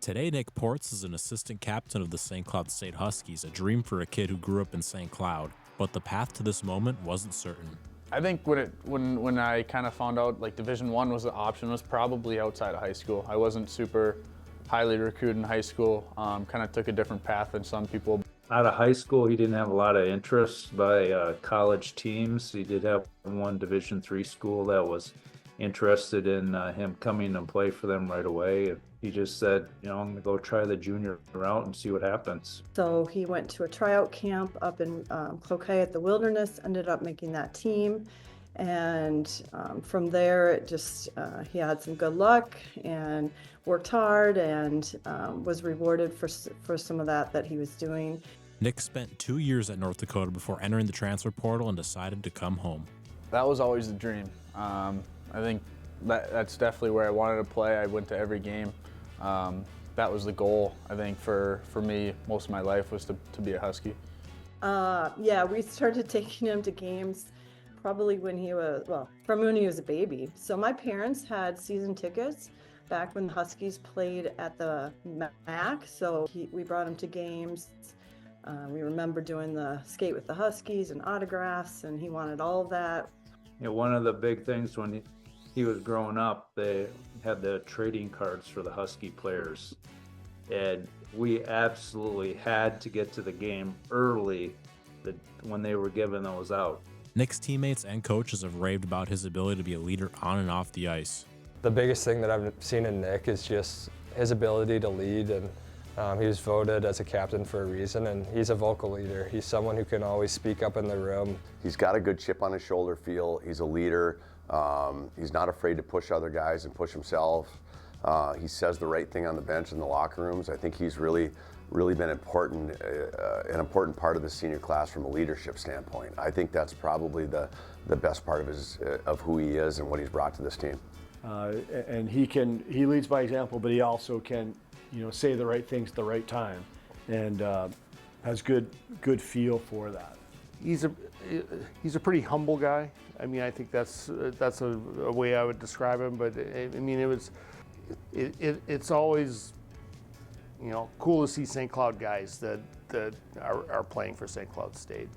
Today, Nick Portz is an assistant captain of the St. Cloud State Huskies, a dream for a kid who grew up in St. Cloud. But the path to this moment wasn't certain. I think when I kind of found out like Division I was an option was probably outside of high school. I wasn't super highly recruited in high school. Kind of took a different path than some people. Out of high school, he didn't have a lot of interest by college teams. He did have one Division III school that was interested in him coming and play for them right away. He just said, I'm going to go try the junior route and see what happens. So he went to a tryout camp up in Cloquet at the Wilderness, ended up making that team. And from there, it just he had some good luck and worked hard and was rewarded for some of that he was doing. Nick spent 2 years at North Dakota before entering the transfer portal and decided to come home. That was always the dream. I think that's definitely where I wanted to play. I went to every game. That was the goal, I think, for me most of my life was to be a Husky. Yeah, we started taking him to games probably when he was a baby. So my parents had season tickets back when the Huskies played at the MAC, so we brought him to games. We remember doing the skate with the Huskies and autographs, and he wanted all of that. One of the big things when he was growing up, they had the trading cards for the Husky players. And we absolutely had to get to the game early when they were giving those out. Nick's teammates and coaches have raved about his ability to be a leader on and off the ice. The biggest thing that I've seen in Nick is just his ability to lead, and he was voted as a captain for a reason, and he's a vocal leader. He's someone who can always speak up in the room. He's got a good chip on his shoulder feel. He's a leader. He's not afraid to push other guys and push himself. He says the right thing on the bench in the locker rooms. I think he's really been an important part of the senior class from a leadership standpoint. I think that's probably the best part of who he is and what he's brought to this team. And he leads by example, but he also can say the right things at the right time, and has good feel for that. He's a pretty humble guy. I mean, I think that's a way I would describe him. But I mean, it's always cool to see St. Cloud guys that are playing for St. Cloud State.